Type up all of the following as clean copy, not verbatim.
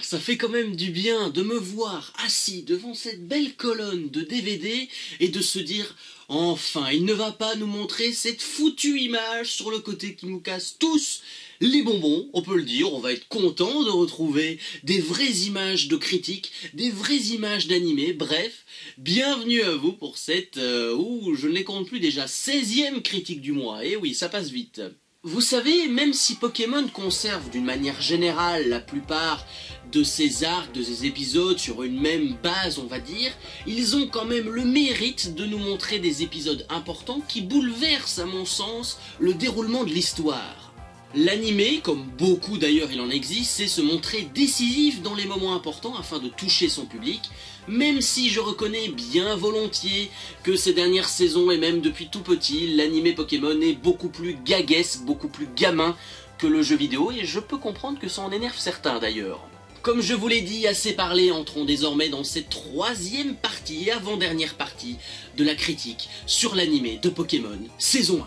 Ça fait quand même du bien de me voir assis devant cette belle colonne de DVD et de se dire « Enfin, il ne va pas nous montrer cette foutue image sur le côté qui nous casse tous les bonbons », on peut le dire, on va être content de retrouver des vraies images de critiques, des vraies images d'animés, bref, bienvenue à vous pour cette, je ne les compte plus déjà, 16e critique du mois, et oui, ça passe vite. Vous savez, même si Pokémon conserve d'une manière générale la plupart de ses arcs, de ses épisodes sur une même base on va dire, ils ont quand même le mérite de nous montrer des épisodes importants qui bouleversent à mon sens le déroulement de l'histoire. L'animé, comme beaucoup d'ailleurs il en existe, c'est se montrer décisif dans les moments importants afin de toucher son public, même si je reconnais bien volontiers que ces dernières saisons et même depuis tout petit, l'animé Pokémon est beaucoup plus gaguesque, beaucoup plus gamin que le jeu vidéo et je peux comprendre que ça en énerve certains d'ailleurs. Comme je vous l'ai dit, assez parlé, entrons désormais dans cette troisième partie et avant-dernière partie de la critique sur l'animé de Pokémon saison 1.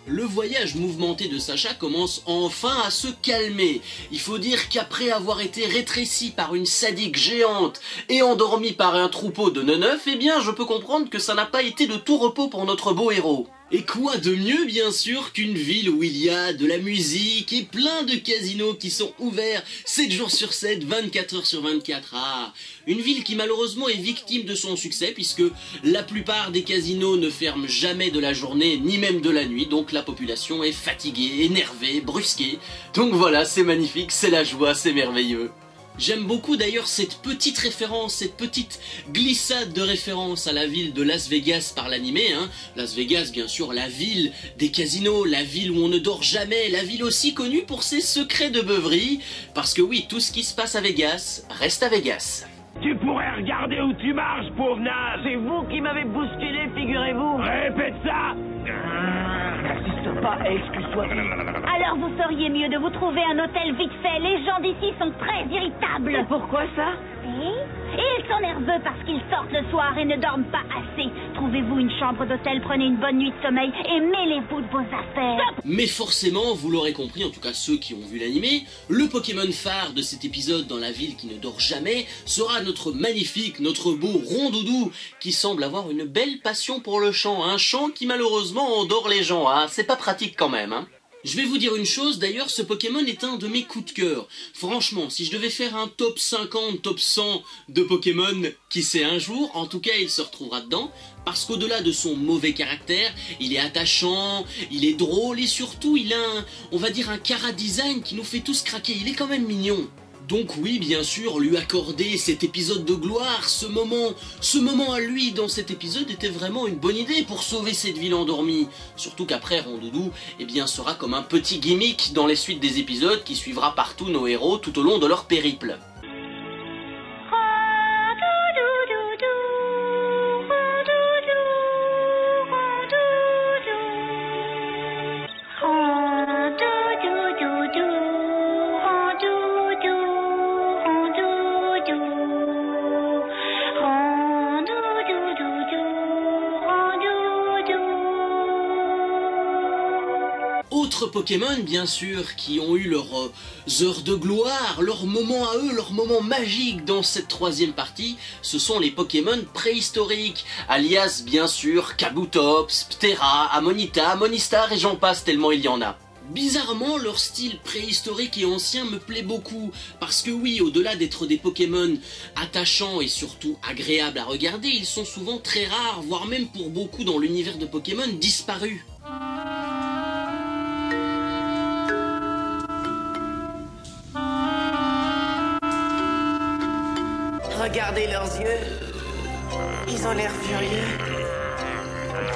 Le voyage mouvementé de Sacha commence enfin à se calmer. Il faut dire qu'après avoir été rétréci par une sadique géante et endormi par un troupeau de neneufs, eh bien je peux comprendre que ça n'a pas été de tout repos pour notre beau héros. Et quoi de mieux bien sûr qu'une ville où il y a de la musique et plein de casinos qui sont ouverts 7 jours sur 7, 24 heures sur 24. Ah, une ville qui malheureusement est victime de son succès puisque la plupart des casinos ne ferment jamais de la journée ni même de la nuit, donc la population est fatiguée, énervée, brusquée. Donc voilà, c'est magnifique, c'est la joie, c'est merveilleux. J'aime beaucoup d'ailleurs cette petite référence, cette petite glissade de référence à la ville de Las Vegas par l'animé, hein. Las Vegas bien sûr, la ville des casinos, la ville où on ne dort jamais, la ville aussi connue pour ses secrets de beuverie, parce que oui, tout ce qui se passe à Vegas reste à Vegas. Tu pourrais regarder où tu marches, pauvre naze. C'est vous qui m'avez bousculé, figurez-vous. Répète ça. N'insiste pas, excuse-toi. Alors vous feriez mieux de vous trouver un hôtel vite fait. Les gens d'ici sont très irritables. Et pourquoi ça? Et ils sont nerveux parce qu'ils sortent le soir et ne dorment pas assez. Trouvez-vous une chambre d'hôtel, prenez une bonne nuit de sommeil et mêlez-vous de vos affaires. Stop! Mais forcément, vous l'aurez compris, en tout cas ceux qui ont vu l'animé, le Pokémon phare de cet épisode dans la ville qui ne dort jamais sera notre magnifique, notre beau Rondoudou qui semble avoir une belle passion pour le chant. Un chant qui malheureusement endort les gens, hein. C'est pas pratique quand même, hein. Je vais vous dire une chose, d'ailleurs, ce Pokémon est un de mes coups de cœur. Franchement, si je devais faire un top 50, top 100 de Pokémon, qui sait un jour, en tout cas il se retrouvera dedans, parce qu'au-delà de son mauvais caractère, il est attachant, il est drôle, et surtout il a on va dire un chara-design qui nous fait tous craquer, il est quand même mignon. Donc oui, bien sûr, lui accorder cet épisode de gloire, ce moment à lui dans cet épisode était vraiment une bonne idée pour sauver cette ville endormie. Surtout qu'après, Rondoudou, eh bien, sera comme un petit gimmick dans les suites des épisodes qui suivra partout nos héros tout au long de leur périple. Autres Pokémon, bien sûr, qui ont eu leurs heures de gloire, leurs moments à eux, leurs moments magiques dans cette troisième partie, ce sont les Pokémon préhistoriques, alias, bien sûr, Kabutops, Ptera, Amonita, Monistar et j'en passe tellement il y en a. Bizarrement, leur style préhistorique et ancien me plaît beaucoup, parce que oui, au-delà d'être des Pokémon attachants et surtout agréables à regarder, ils sont souvent très rares, voire même pour beaucoup dans l'univers de Pokémon, disparus. Regardez leurs yeux. Ils ont l'air furieux.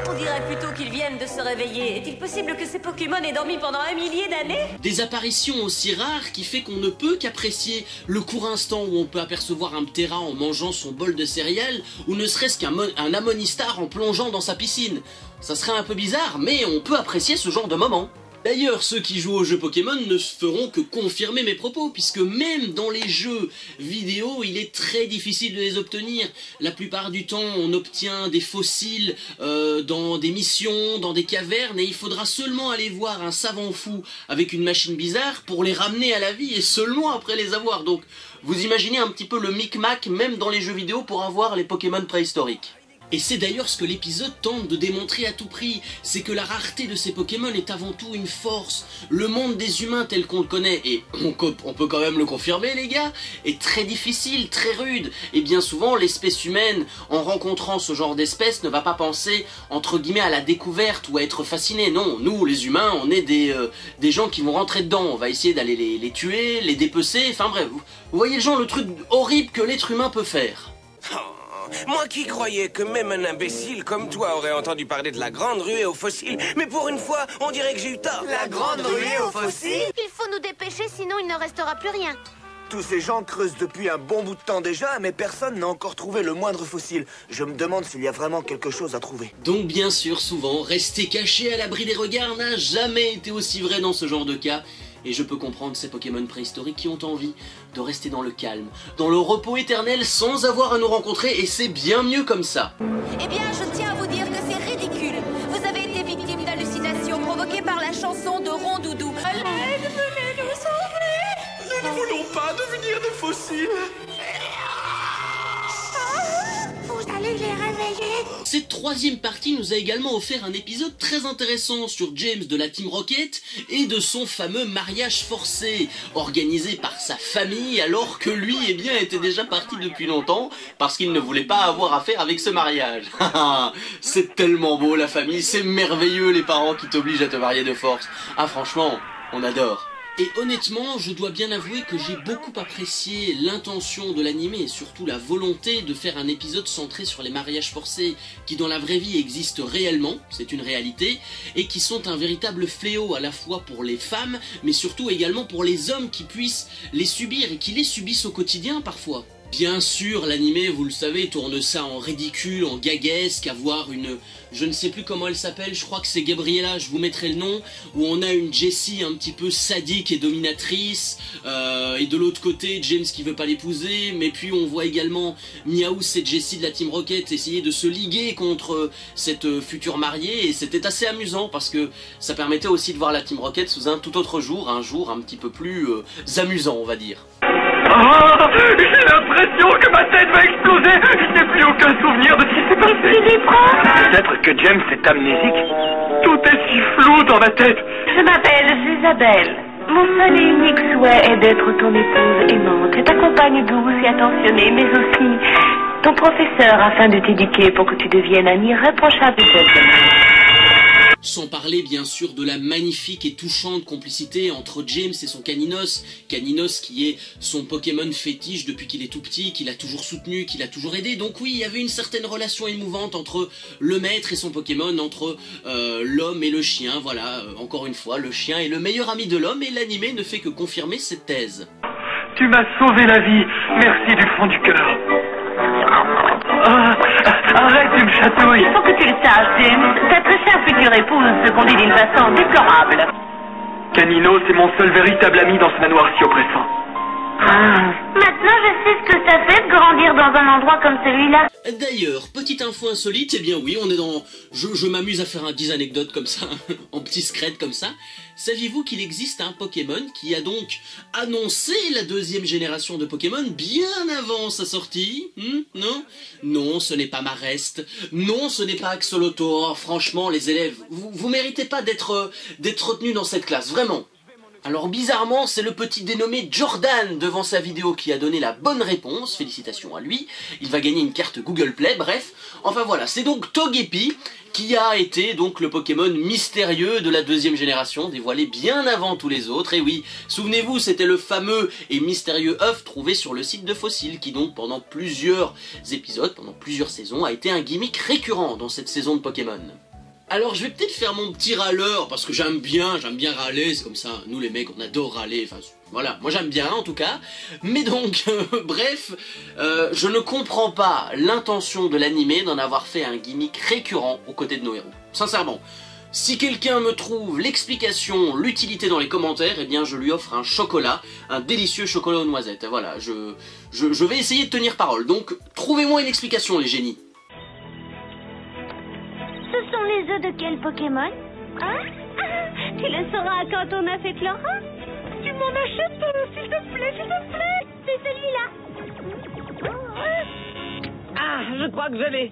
On dirait plutôt qu'ils viennent de se réveiller. Est-il possible que ces Pokémon aient dormi pendant 1 millier d'années? Des apparitions aussi rares qui fait qu'on ne peut qu'apprécier le court instant où on peut apercevoir un Ptera en mangeant son bol de céréales, ou ne serait-ce qu'un Amonistar en plongeant dans sa piscine. Ça serait un peu bizarre, mais on peut apprécier ce genre de moment. D'ailleurs, ceux qui jouent aux jeux Pokémon ne feront que confirmer mes propos, puisque même dans les jeux vidéo, il est très difficile de les obtenir. La plupart du temps, on obtient des fossiles dans des missions, dans des cavernes, et il faudra seulement aller voir un savant fou avec une machine bizarre pour les ramener à la vie, et seulement après les avoir. Donc, vous imaginez un petit peu le micmac, même dans les jeux vidéo, pour avoir les Pokémon préhistoriques. Et c'est d'ailleurs ce que l'épisode tente de démontrer à tout prix, c'est que la rareté de ces Pokémon est avant tout une force. Le monde des humains tel qu'on le connaît, et on peut quand même le confirmer les gars, est très difficile, très rude. Et bien souvent, l'espèce humaine, en rencontrant ce genre d'espèce, ne va pas penser, entre guillemets, à la découverte ou à être fasciné. Non, nous les humains, on est des gens qui vont rentrer dedans, on va essayer d'aller les tuer, les dépecer, enfin bref, vous voyez le genre, le truc horrible que l'être humain peut faire. Moi qui croyais que même un imbécile comme toi aurait entendu parler de la grande ruée aux fossiles, mais pour une fois, on dirait que j'ai eu tort. La grande ruée aux fossiles? Il faut nous dépêcher, sinon il ne restera plus rien. Tous ces gens creusent depuis un bon bout de temps déjà, mais personne n'a encore trouvé le moindre fossile. Je me demande s'il y a vraiment quelque chose à trouver. Donc bien sûr, souvent, rester caché à l'abri des regards n'a jamais été aussi vrai dans ce genre de cas. Et je peux comprendre ces Pokémon préhistoriques qui ont envie de rester dans le calme, dans le repos éternel sans avoir à nous rencontrer, et c'est bien mieux comme ça. Eh bien, je tiens à vous dire que c'est ridicule. Vous avez été victime d'hallucinations provoquées par la chanson de Rondoudou. À l'aide, venez nous sauver. Nous ne voulons pas devenir des fossiles. Vous allez les réveiller. Cette troisième partie nous a également offert un épisode très intéressant sur James de la Team Rocket et de son fameux mariage forcé, organisé par sa famille alors que lui eh bien, était déjà parti depuis longtemps parce qu'il ne voulait pas avoir affaire avec ce mariage. C'est tellement beau la famille, c'est merveilleux les parents qui t'obligent à te marier de force. Ah franchement, on adore. Et honnêtement, je dois bien avouer que j'ai beaucoup apprécié l'intention de l'anime et surtout la volonté de faire un épisode centré sur les mariages forcés qui dans la vraie vie existent réellement, c'est une réalité, et qui sont un véritable fléau à la fois pour les femmes, mais surtout également pour les hommes qui puissent les subir et qui les subissent au quotidien parfois. Bien sûr, l'animé, vous le savez, tourne ça en ridicule, en gaguesque, avoir une... Je ne sais plus comment elle s'appelle, je crois que c'est Gabriella, je vous mettrai le nom, où on a une Jessie un petit peu sadique et dominatrice, et de l'autre côté, James qui veut pas l'épouser, mais puis on voit également Meowth et Jessie de la Team Rocket essayer de se liguer contre cette future mariée, et c'était assez amusant, parce que ça permettait aussi de voir la Team Rocket sous un tout autre jour, un jour un petit peu plus amusant, on va dire. Ah, j'ai l'impression que ma tête va exploser. Je n'ai plus aucun souvenir de ce qui s'est passé. Peut-être que James est amnésique. Tout est si flou dans ma tête. Je m'appelle Isabelle. Mon seul et unique souhait est d'être ton épouse aimante et ta compagne douce et attentionnée, mais aussi ton professeur afin de t'éduquer pour que tu deviennes un irréprochable gentleman. Sans parler bien sûr de la magnifique et touchante complicité entre James et son Caninos, Caninos qui est son Pokémon fétiche depuis qu'il est tout petit, qu'il a toujours soutenu, qu'il a toujours aidé. Donc oui, il y avait une certaine relation émouvante entre le maître et son Pokémon, entre l'homme et le chien. Voilà, encore une fois, le chien est le meilleur ami de l'homme et l'animé ne fait que confirmer cette thèse. Tu m'as sauvé la vie. Merci du fond du cœur. Arrête, tu me chatouilles. Il faut que tu le saches, James. Ta très chère future épouse se conduit d'une façon déplorable. Canino, c'est mon seul véritable ami dans ce manoir si oppressant. Maintenant, je sais ce que ça fait de grandir dans un endroit comme celui-là. D'ailleurs, petite info insolite, eh bien oui, on est dans... Je m'amuse à faire 10 anecdotes comme ça, en petits secrets comme ça. Saviez-vous qu'il existe un Pokémon qui a donc annoncé la deuxième génération de Pokémon bien avant sa sortie? Non? Non, ce n'est pas Marest. Non, ce n'est pas Axolotl. Oh, franchement, les élèves, vous méritez pas d'être retenus dans cette classe, vraiment. Alors bizarrement, c'est le petit dénommé Jordan devant sa vidéo qui a donné la bonne réponse, félicitations à lui, il va gagner une carte Google Play, bref. Enfin voilà, c'est donc Togepi qui a été donc le Pokémon mystérieux de la deuxième génération, dévoilé bien avant tous les autres, et oui, souvenez-vous, c'était le fameux et mystérieux œuf trouvé sur le site de Fossil, qui donc pendant plusieurs épisodes, pendant plusieurs saisons, a été un gimmick récurrent dans cette saison de Pokémon. Alors je vais peut-être faire mon petit râleur, parce que j'aime bien râler, c'est comme ça, nous les mecs on adore râler, enfin voilà, moi j'aime bien en tout cas. Mais donc, bref, je ne comprends pas l'intention de l'animé d'en avoir fait un gimmick récurrent aux côtés de nos héros. Sincèrement, si quelqu'un me trouve l'explication, l'utilité dans les commentaires, eh bien je lui offre un chocolat, un délicieux chocolat aux noisettes. Voilà, je vais essayer de tenir parole, donc trouvez-moi une explication les génies. Ce sont les œufs de quel Pokémon? Hein? Ah, tu le sauras quand on a fait Flora? Tu m'en achètes, s'il te plaît, s'il te plaît. C'est celui-là. Ah, je crois que je l'ai.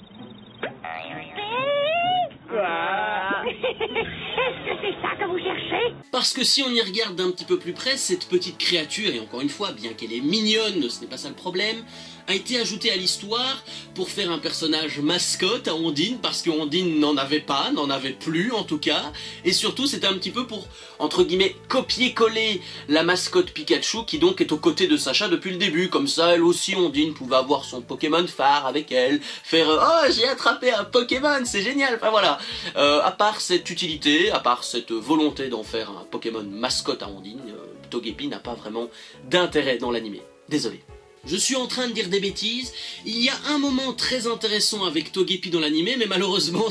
Est-ce que c'est ça que vous cherchez? Parce que si on y regarde d'un petit peu plus près, cette petite créature, et encore une fois, bien qu'elle est mignonne, ce n'est pas ça le problème, a été ajoutée à l'histoire pour faire un personnage mascotte à Ondine, parce que Ondine n'en avait pas, n'en avait plus en tout cas, et surtout c'était un petit peu pour, entre guillemets, copier-coller la mascotte Pikachu, qui donc est aux côtés de Sacha depuis le début, comme ça elle aussi, Ondine, pouvait avoir son Pokémon phare avec elle, faire « Oh, j'ai attrapé un Pokémon, c'est génial !» Enfin voilà, à part cette utilité, à part cette volonté d'en faire un Pokémon mascotte à Ondine, Togepi n'a pas vraiment d'intérêt dans l'animé. Désolé. Je suis en train de dire des bêtises, il y a un moment très intéressant avec Togepi dans l'animé, mais malheureusement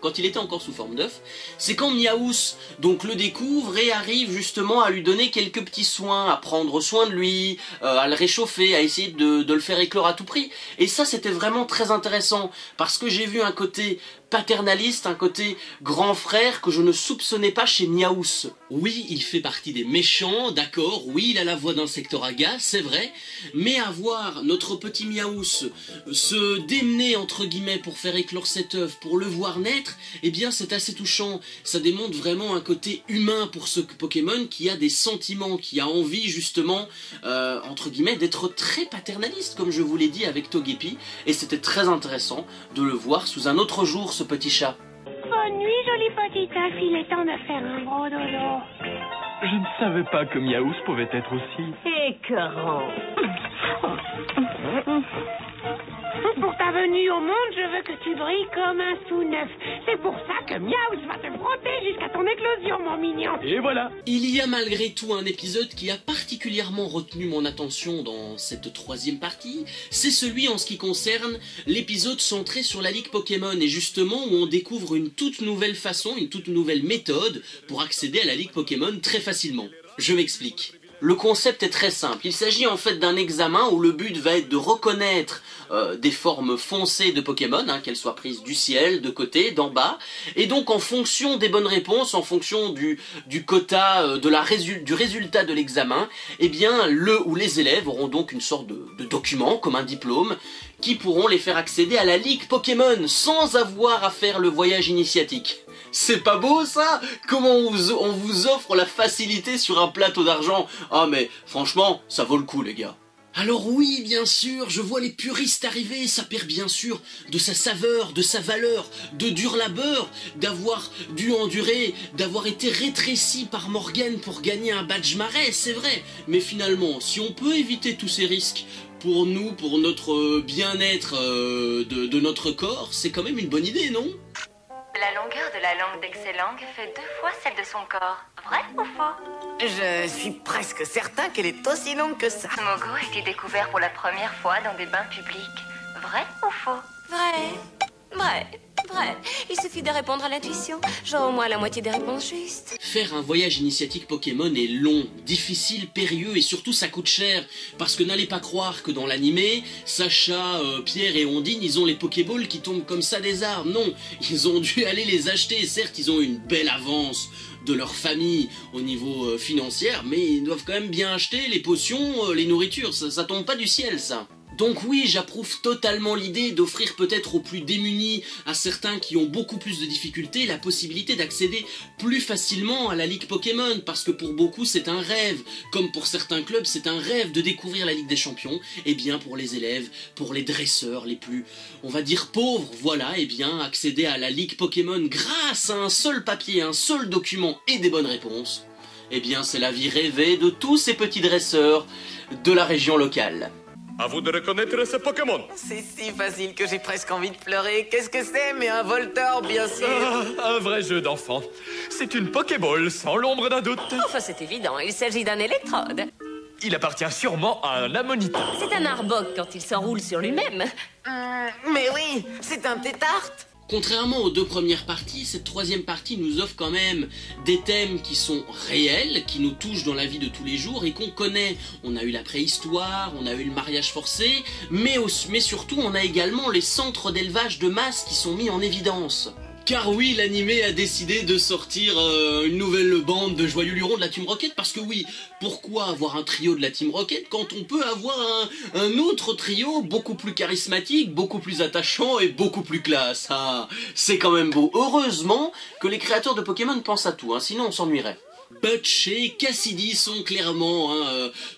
quand il était encore sous forme d'œuf, c'est quand Miaous donc le découvre et arrive justement à lui donner quelques petits soins, à prendre soin de lui, à le réchauffer, à essayer de le faire éclore à tout prix. Et ça c'était vraiment très intéressant, parce que j'ai vu un côté paternaliste, un côté grand frère que je ne soupçonnais pas chez Miaous. Oui, il fait partie des méchants, d'accord, oui, il a la voix d'un Sectoraga, c'est vrai, mais avoir notre petit Miaous se démener entre guillemets pour faire éclore cet œuf, pour le voir naître, eh bien c'est assez touchant. Ça démontre vraiment un côté humain pour ce Pokémon qui a des sentiments, qui a envie justement, entre guillemets, d'être très paternaliste, comme je vous l'ai dit avec Togepi, et c'était très intéressant de le voir sous un autre jour, ce petit chat. Bonne nuit, jolie petite œuf, il est temps de faire un gros dodo. Je ne savais pas que Miaous pouvait être aussi... Écœurant. Pour ta venue au monde, je veux que tu brilles comme un sous-neuf. C'est pour ça que Miaous va te frotter jusqu'à ton éclosion, mon mignon. Et voilà. Il y a malgré tout un épisode qui a particulièrement retenu mon attention dans cette troisième partie, c'est celui en ce qui concerne l'épisode centré sur la Ligue Pokémon, et justement où on découvre une toute nouvelle façon, une toute nouvelle méthode pour accéder à la Ligue Pokémon très facilement. Je m'explique. Le concept est très simple, il s'agit en fait d'un examen où le but va être de reconnaître des formes foncées de Pokémon, qu'elles soient prises du ciel, de côté, d'en bas, et donc en fonction des bonnes réponses, en fonction du quota, du résultat de l'examen, eh bien le ou les élèves auront donc une sorte de document, comme un diplôme, qui pourront les faire accéder à la Ligue Pokémon sans avoir à faire le voyage initiatique. C'est pas beau ça? Comment on vous offre la facilité sur un plateau d'argent? Ah mais franchement, ça vaut le coup les gars. Alors oui, bien sûr, je vois les puristes arriver, ça perd bien sûr de sa saveur, de sa valeur, de dur labeur, d'avoir dû endurer, d'avoir été rétréci par Morgane pour gagner un badge marais, c'est vrai. Mais finalement, si on peut éviter tous ces risques pour nous, pour notre bien-être de notre corps, c'est quand même une bonne idée, non ? La longueur de la langue d'Excellang fait 2 fois celle de son corps. Vrai ou faux? Je suis presque certain qu'elle est aussi longue que ça. Mogo a été découvert pour la première fois dans des bains publics. Vrai ou faux? Vrai. Vrai. Vrai. Il suffit de répondre à l'intuition. J'aurai au moins la moitié des réponses justes. Faire un voyage initiatique Pokémon est long, difficile, périlleux et surtout ça coûte cher. Parce que n'allez pas croire que dans l'animé, Sacha, Pierre et Ondine, ils ont les Pokéballs qui tombent comme ça des arbres. Non, ils ont dû aller les acheter. Certes, ils ont une belle avance de leur famille au niveau financier, mais ils doivent quand même bien acheter les potions, les nourritures. Ça tombe pas du ciel, ça. Donc oui, j'approuve totalement l'idée d'offrir peut-être aux plus démunis, à certains qui ont beaucoup plus de difficultés, la possibilité d'accéder plus facilement à la Ligue Pokémon, parce que pour beaucoup c'est un rêve, comme pour certains clubs c'est un rêve de découvrir la Ligue des Champions, et bien pour les élèves, pour les dresseurs les plus, on va dire pauvres, voilà, et bien accéder à la Ligue Pokémon grâce à un seul papier, un seul document et des bonnes réponses, et bien c'est la vie rêvée de tous ces petits dresseurs de la région locale. À vous de reconnaître ce Pokémon. C'est si facile que j'ai presque envie de pleurer. Qu'est-ce que c'est? Mais un Voltorb, bien sûr. Un vrai jeu d'enfant. C'est une Pokéball, sans l'ombre d'un doute. Enfin, c'est évident, il s'agit d'un électrode. Il appartient sûrement à un Amonita. C'est un Arbok quand il s'enroule sur lui-même. Mais oui, c'est un tétarte. Contrairement aux deux premières parties, cette troisième partie nous offre quand même des thèmes qui sont réels, qui nous touchent dans la vie de tous les jours et qu'on connaît. On a eu la préhistoire, on a eu le mariage forcé, mais surtout on a également les centres d'élevage de masse qui sont mis en évidence. Car oui, l'animé a décidé de sortir une nouvelle bande de joyeux lurons de la Team Rocket, parce que oui, pourquoi avoir un trio de la Team Rocket quand on peut avoir un autre trio beaucoup plus charismatique, beaucoup plus attachant et beaucoup plus classe. Ah, c'est quand même beau. Heureusement que les créateurs de Pokémon pensent à tout, hein, sinon on s'ennuierait. Butch et Cassidy sont clairement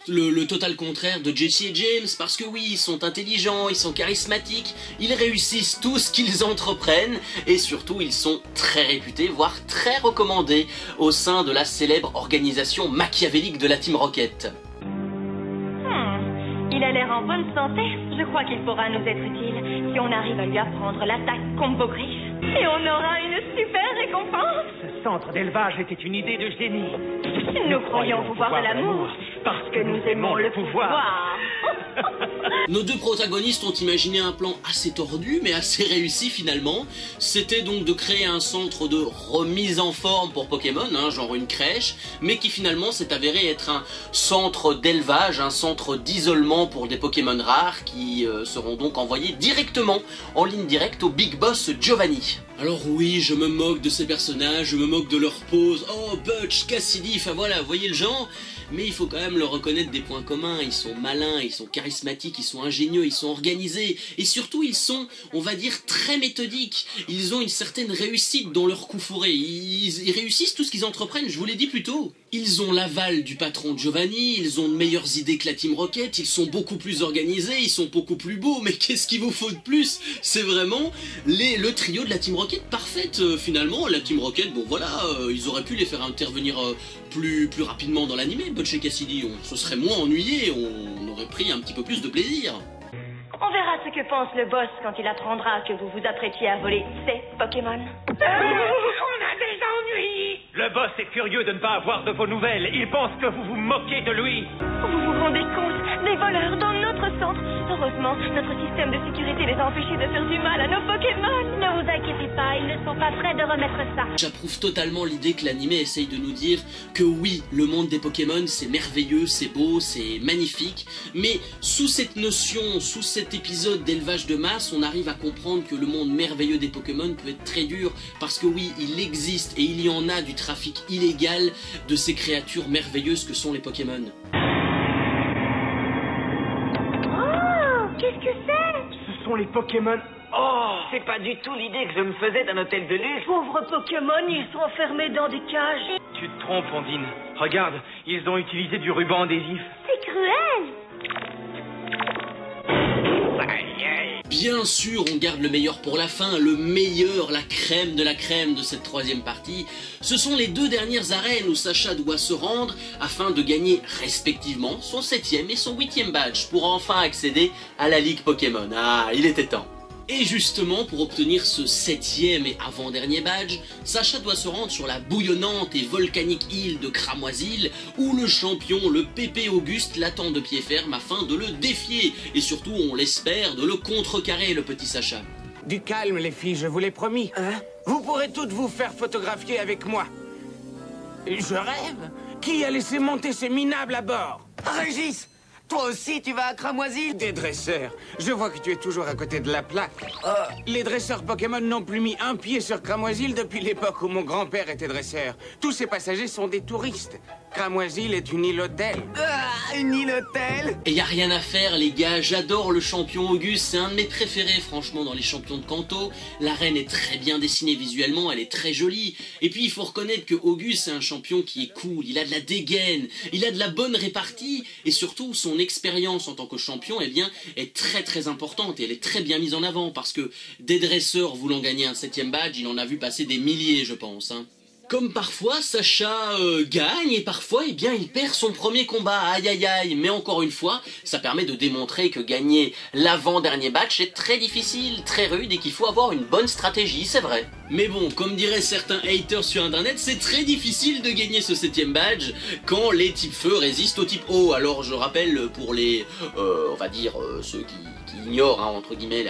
le total contraire de Jessie et James, parce que oui, ils sont intelligents, ils sont charismatiques, ils réussissent tout ce qu'ils entreprennent, et surtout ils sont très réputés, voire très recommandés au sein de la célèbre organisation machiavélique de la Team Rocket. Il a l'air en bonne santé. Je crois qu'il pourra nous être utile si on arrive à lui apprendre l'attaque combo griffe. Et on aura une super récompense. Ce centre d'élevage était une idée de génie. Nous croyons au pouvoir de l'amour parce que nous aimons le pouvoir. Nos deux protagonistes ont imaginé un plan assez tordu mais assez réussi finalement. C'était donc de créer un centre de remise en forme pour Pokémon, hein, genre une crèche, mais qui finalement s'est avéré être un centre d'élevage, un centre d'isolement pour des Pokémon rares qui seront donc envoyés directement en ligne directe au Big Boss Giovanni. Alors oui, je me moque de ces personnages, je me moque de leur pose. Oh, Butch, Cassidy, enfin voilà, vous voyez le genre. Mais il faut quand même leur reconnaître des points communs. Ils sont malins, ils sont charismatiques, ils sont ingénieux, ils sont organisés. Et surtout, ils sont, on va dire, très méthodiques. Ils ont une certaine réussite dans leur coup fourré. Ils réussissent tout ce qu'ils entreprennent, je vous l'ai dit plus tôt. Ils ont l'aval du patron Giovanni, ils ont de meilleures idées que la Team Rocket, ils sont beaucoup plus organisés, ils sont beaucoup plus beaux, mais qu'est-ce qu'il vous faut de plus? C'est vraiment le trio de la Team Rocket parfaite, finalement. La Team Rocket, bon voilà, ils auraient pu les faire intervenir plus rapidement dans l'animé, Butch et Cassidy, on se serait moins ennuyés, on aurait pris un petit peu plus de plaisir. On verra ce que pense le boss quand il apprendra que vous vous apprêtiez à voler ces Pokémon. On a des ennuis. Le boss est furieux de ne pas avoir de vos nouvelles. Il pense que vous vous moquez de lui. Vous vous rendez compte? Des voleurs dans notre centre. Heureusement, notre système de sécurité les a empêchés de faire du mal à nos Pokémon. Ne vous inquiétez pas, ils ne sont pas prêts de remettre ça. J'approuve totalement l'idée que l'anime essaye de nous dire que oui, le monde des Pokémon c'est merveilleux, c'est beau, c'est magnifique, mais sous cette notion, sous cet épisode d'élevage de masse, on arrive à comprendre que le monde merveilleux des Pokémon peut être très dur, parce que oui, il existe et il y en a du trafic illégal de ces créatures merveilleuses que sont les Pokémon. Qu'est-ce que c'est? Ce sont les Pokémon. Oh, C'est pas du tout l'idée que je me faisais d'un hôtel de luxe. Pauvres Pokémon, ils sont enfermés dans des cages. tu te trompes, Ondine. Regarde, ils ont utilisé du ruban adhésif. C'est cruel. Bien sûr, on garde le meilleur pour la fin, le meilleur, la crème de cette troisième partie. Ce sont les deux dernières arènes où Sacha doit se rendre afin de gagner respectivement son 7e et son 8e badge pour enfin accéder à la Ligue Pokémon. Ah, il était temps. Et justement, pour obtenir ce 7e et avant-dernier badge, Sacha doit se rendre sur la bouillonnante et volcanique île de Cramoisil, où le champion, le Pépé Auguste, l'attend de pied ferme afin de le défier, et surtout, on l'espère, de le contrecarrer, le petit Sacha. Du calme, les filles, je vous l'ai promis. Vous pourrez toutes vous faire photographier avec moi. Je rêve. Qui a laissé monter ces minables à bord? Régis, toi aussi, tu vas à Cramoisil? Des dresseurs. Je vois que tu es toujours à côté de la plaque. Les dresseurs Pokémon n'ont plus mis un pied sur Cramoisil depuis l'époque où mon grand-père était dresseur. Tous ces passagers sont des touristes. Cramoisil est une île-hôtel. Une île-hôtel? Et y a rien à faire, les gars, j'adore le champion Auguste, c'est un de mes préférés, franchement, dans les champions de Kanto. L'arène est très bien dessinée visuellement, elle est très jolie. Et puis, il faut reconnaître que Auguste, c'est un champion qui est cool, il a de la dégaine, il a de la bonne répartie, et surtout, son expérience en tant que champion, eh bien, est très très importante, et elle est très bien mise en avant, parce que des dresseurs voulant gagner un 7e badge, il en a vu passer des milliers, je pense, hein. Comme parfois Sacha gagne et parfois eh bien il perd son premier combat, aïe aïe aïe, mais encore une fois ça permet de démontrer que gagner l'avant-dernier match est très difficile, très rude et qu'il faut avoir une bonne stratégie, c'est vrai. Mais bon, comme diraient certains haters sur internet, c'est très difficile de gagner ce 7ème badge quand les types feu résistent au type eau. Alors je rappelle pour les, on va dire ceux qui ignorent hein, entre guillemets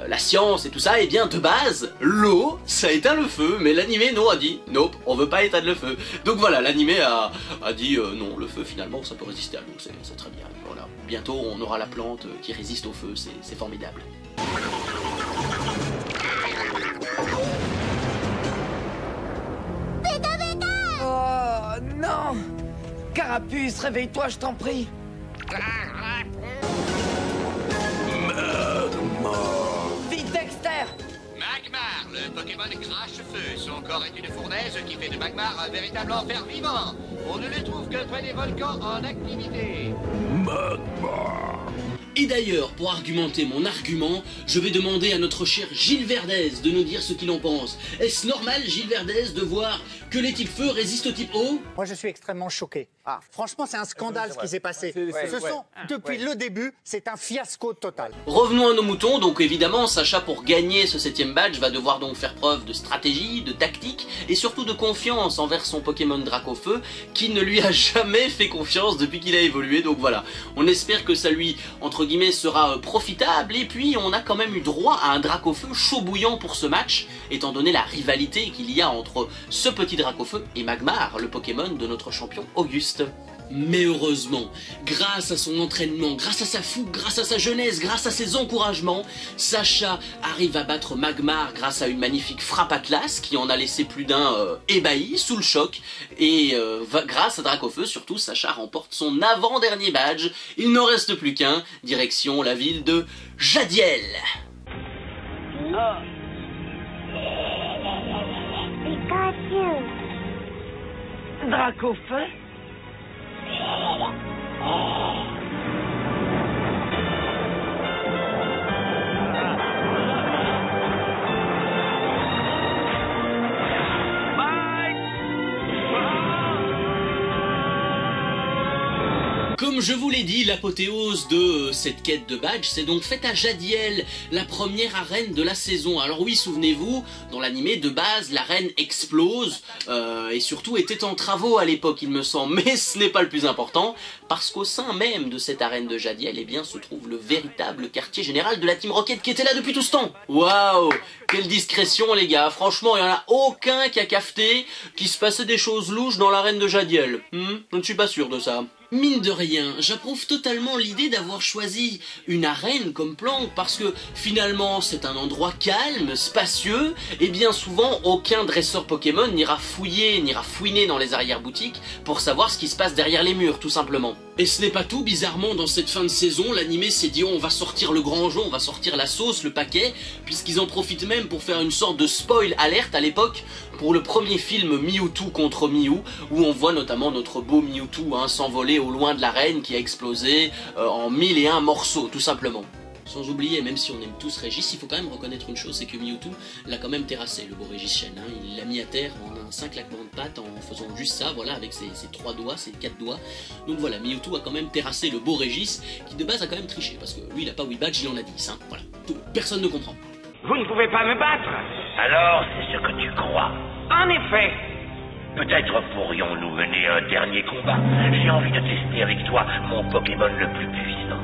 la science et tout ça, et bien de base, l'eau, ça éteint le feu, mais l'animé non a dit, nope, on veut pas éteindre le feu. Donc voilà, l'animé a dit non, le feu finalement ça peut résister à l'eau, c'est très bien. Voilà. Bientôt on aura la plante qui résiste au feu, c'est formidable. Oh non! Carapuce, réveille-toi, je t'en prie! Vite, Dexter! Magmar, le Pokémon crache-feu. Son corps est une fournaise qui fait de Magmar un véritable enfer vivant. On ne le trouve que près des volcans en activité. Magmar. Et d'ailleurs, pour argumenter mon argument, je vais demander à notre cher Gilles Verdez de nous dire ce qu'il en pense. Est-ce normal, Gilles Verdez, de voir que les types feu résistent aux types eau? Moi, je suis extrêmement choqué. Franchement, c'est un scandale ce qui s'est passé. Depuis le début, c'est un fiasco total. Revenons à nos moutons. Donc évidemment, Sacha, pour gagner ce 7ème badge, va devoir donc faire preuve de stratégie, de tactique et surtout de confiance envers son Pokémon Dracofeu, qui ne lui a jamais fait confiance depuis qu'il a évolué. Donc voilà, on espère que ça lui, entre guillemets, sera profitable. Et puis, on a quand même eu droit à un Dracofeu chaud bouillant pour ce match, étant donné la rivalité qu'il y a entre ce petit Dracofeu et Magmar, le Pokémon de notre champion Auguste. Mais heureusement, grâce à son entraînement, grâce à sa fougue, grâce à sa jeunesse, grâce à ses encouragements, Sacha arrive à battre Magmar grâce à une magnifique frappe Atlas qui en a laissé plus d'un ébahi, sous le choc. Et grâce à Dracofeu, surtout, Sacha remporte son avant-dernier badge. Il n'en reste plus qu'un, direction la ville de Jadiel. Dracofeu? Comme je vous l'ai dit, l'apothéose de cette quête de badge s'est donc faite à Jadiel, la première arène de la saison. Alors oui, souvenez-vous, dans l'animé de base, l'arène explose et surtout était en travaux à l'époque, il me semble. Mais ce n'est pas le plus important, parce qu'au sein même de cette arène de Jadiel, eh bien, se trouve le véritable quartier général de la Team Rocket qui était là depuis tout ce temps. Waouh, quelle discrétion les gars, franchement, il n'y en a aucun qui a capté qu'il se passait des choses louches dans l'arène de Jadiel. Je ne suis pas sûr de ça. Mine de rien, j'approuve totalement l'idée d'avoir choisi une arène comme plan parce que finalement c'est un endroit calme, spacieux et bien souvent aucun dresseur Pokémon n'ira fouiller, n'ira fouiner dans les arrière-boutiques pour savoir ce qui se passe derrière les murs tout simplement. Et ce n'est pas tout, bizarrement dans cette fin de saison, l'animé s'est dit on va sortir le grand jeu, on va sortir la sauce, le paquet, puisqu'ils en profitent même pour faire une sorte de spoil alerte à l'époque pour le premier film Mewtwo contre Mew, où on voit notamment notre beau Mewtwo s'envoler au loin de l'arène qui a explosé en 1001 morceaux tout simplement. Sans oublier, même si on aime tous Régis, il faut quand même reconnaître une chose, c'est que Mewtwo l'a quand même terrassé, le beau Régis Chen. Il l'a mis à terre en un 5 claquements de pattes en faisant juste ça, voilà, avec ses 3 doigts, ses 4 doigts. Donc voilà, Mewtwo a quand même terrassé le beau Régis, qui de base a quand même triché, parce que lui il a pas 8 badges, il en a 10, voilà. Personne ne comprend. Vous ne pouvez pas me battre. Alors, c'est ce que tu crois. En effet. Peut-être pourrions-nous mener un dernier combat. J'ai envie de tester avec toi mon Pokémon le plus puissant.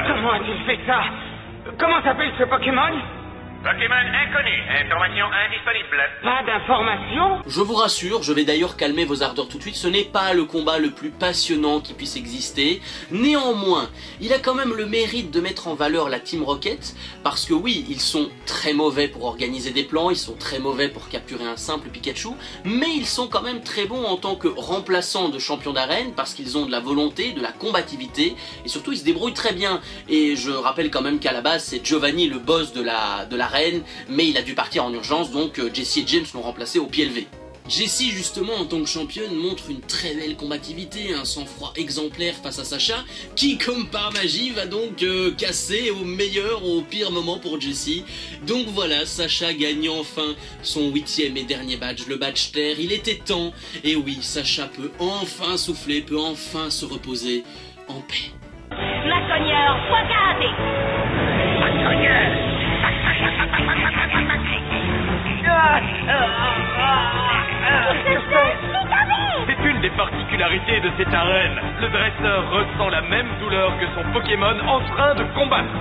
Comment a-t-il fait ça? Comment s'appelle ce Pokémon? Pokémon inconnu, information indisponible. Pas d'information? Je vous rassure, je vais d'ailleurs calmer vos ardeurs tout de suite, ce n'est pas le combat le plus passionnant qui puisse exister. Néanmoins, il a quand même le mérite de mettre en valeur la Team Rocket, parce que oui, ils sont très mauvais pour organiser des plans, ils sont très mauvais pour capturer un simple Pikachu, mais ils sont quand même très bons en tant que remplaçants de champions d'arène, parce qu'ils ont de la volonté, de la combativité, et surtout ils se débrouillent très bien. Et je rappelle quand même qu'à la base, c'est Giovanni le boss de l'arène, mais il a dû partir en urgence, donc Jessie et James l'ont remplacé au pied levé. Jessie justement en tant que championne montre une très belle combativité, un sang-froid exemplaire face à Sacha, qui comme par magie va donc casser au meilleur ou au pire moment pour Jessie. Donc voilà, Sacha gagne enfin son 8e et dernier badge, le badge terre, il était temps, et oui, Sacha peut enfin souffler, peut enfin se reposer en paix. Macogneur, regardez! C'est une des particularités de cette arène. Le dresseur ressent la même douleur que son Pokémon en train de combattre.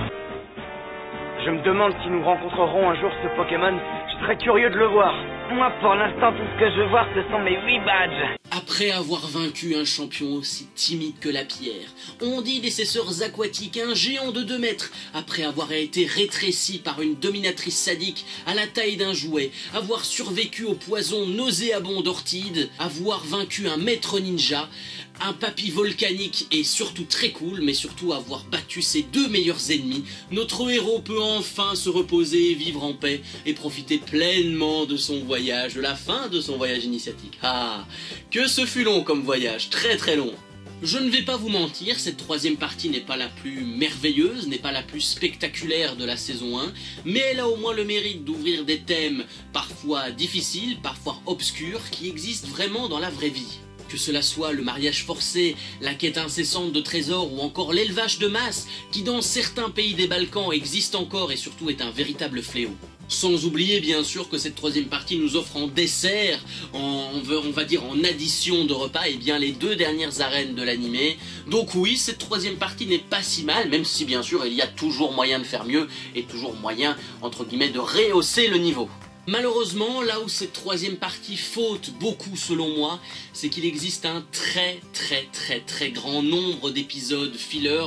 Je me demande si nous rencontrerons un jour ce Pokémon. Je serais curieux de le voir. Moi, pour l'instant, tout ce que je veux voir, ce sont mes 8 badges. Après avoir vaincu un champion aussi timide que la pierre, on dit des cesseurs aquatiques, un géant de 2 mètres, après avoir été rétréci par une dominatrice sadique à la taille d'un jouet, avoir survécu au poison nauséabond d'Ortide, avoir vaincu un maître ninja, un papy volcanique et surtout très cool, mais surtout avoir battu ses 2 meilleurs ennemis, notre héros peut enfin se reposer, vivre en paix et profiter pleinement de son voyage, de la fin de son voyage initiatique. Ah, que ce fut long comme voyage, très très long. Je ne vais pas vous mentir, cette 3e partie n'est pas la plus merveilleuse, n'est pas la plus spectaculaire de la saison 1, mais elle a au moins le mérite d'ouvrir des thèmes parfois difficiles, parfois obscurs, qui existent vraiment dans la vraie vie. Que cela soit le mariage forcé, la quête incessante de trésors ou encore l'élevage de masse qui dans certains pays des Balkans existe encore et surtout est un véritable fléau. Sans oublier bien sûr que cette 3e partie nous offre en dessert, on va dire en addition de repas, et bien les 2 dernières arènes de l'animé. Donc oui, cette 3e partie n'est pas si mal, même si bien sûr il y a toujours moyen de faire mieux et toujours moyen entre guillemets de rehausser le niveau. Malheureusement, là où cette 3e partie faute beaucoup selon moi, c'est qu'il existe un très grand nombre d'épisodes filler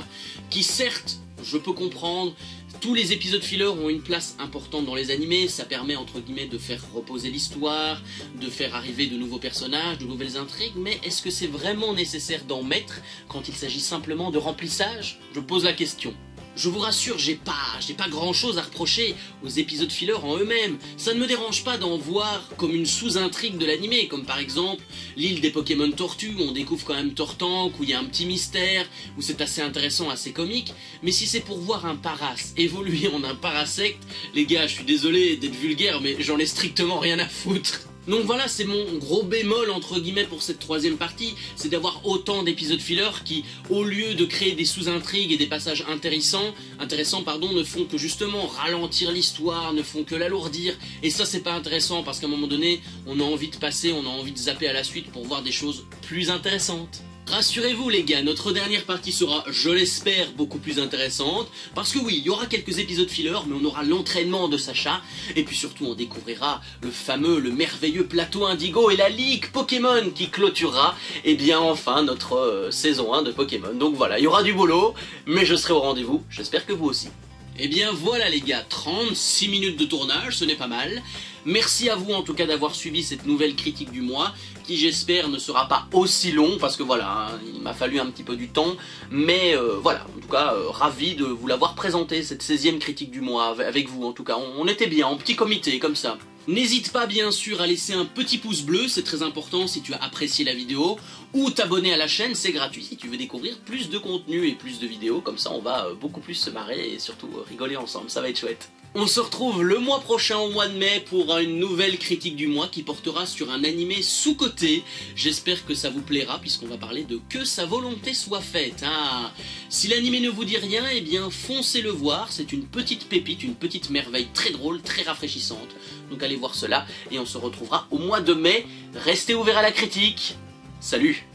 qui certes, je peux comprendre, tous les épisodes filler ont une place importante dans les animés, ça permet entre guillemets de faire reposer l'histoire, de faire arriver de nouveaux personnages, de nouvelles intrigues, mais est-ce que c'est vraiment nécessaire d'en mettre quand il s'agit simplement de remplissage? Je pose la question. Je vous rassure, j'ai pas grand chose à reprocher aux épisodes filler en eux-mêmes. Ça ne me dérange pas d'en voir comme une sous-intrigue de l'animé, comme par exemple l'île des Pokémon Tortues, où on découvre quand même Tortank, où il y a un petit mystère, où c'est assez intéressant, assez comique. Mais si c'est pour voir un Paras évoluer en un Parasect, les gars, je suis désolé d'être vulgaire, mais j'en ai strictement rien à foutre. Donc voilà, c'est mon gros bémol entre guillemets pour cette 3e partie, c'est d'avoir autant d'épisodes filler qui, au lieu de créer des sous-intrigues et des passages intéressants, ne font que justement ralentir l'histoire, ne font que l'alourdir, et ça c'est pas intéressant parce qu'à un moment donné, on a envie de passer, on a envie de zapper à la suite pour voir des choses plus intéressantes. Rassurez-vous les gars, notre dernière partie sera, je l'espère, beaucoup plus intéressante, parce que oui, il y aura quelques épisodes filler, mais on aura l'entraînement de Sacha, et puis surtout on découvrira le merveilleux plateau Indigo et la ligue Pokémon qui clôturera, et bien enfin notre saison 1 de Pokémon. Donc voilà, il y aura du boulot, mais je serai au rendez-vous, j'espère que vous aussi. Et bien voilà les gars, 36 minutes de tournage, ce n'est pas mal. Merci à vous en tout cas d'avoir suivi cette nouvelle critique du mois, qui j'espère ne sera pas aussi long, parce que voilà, hein, il m'a fallu un petit peu du temps, mais voilà, en tout cas, ravi de vous l'avoir présenté, cette 16e critique du mois, avec vous en tout cas, on était bien, en petit comité, comme ça. N'hésite pas bien sûr à laisser un petit pouce bleu, c'est très important si tu as apprécié la vidéo, ou t'abonner à la chaîne, c'est gratuit si tu veux découvrir plus de contenu et plus de vidéos, comme ça on va beaucoup plus se marrer et surtout rigoler ensemble, ça va être chouette. On se retrouve le mois prochain au mois de mai pour une nouvelle critique du mois qui portera sur un animé sous-coté. J'espère que ça vous plaira puisqu'on va parler de Que sa volonté soit faite. Ah, si l'animé ne vous dit rien, eh bien foncez le voir, c'est une petite pépite, une petite merveille très drôle, très rafraîchissante. Donc allez voir cela et on se retrouvera au mois de mai. Restez ouverts à la critique. Salut!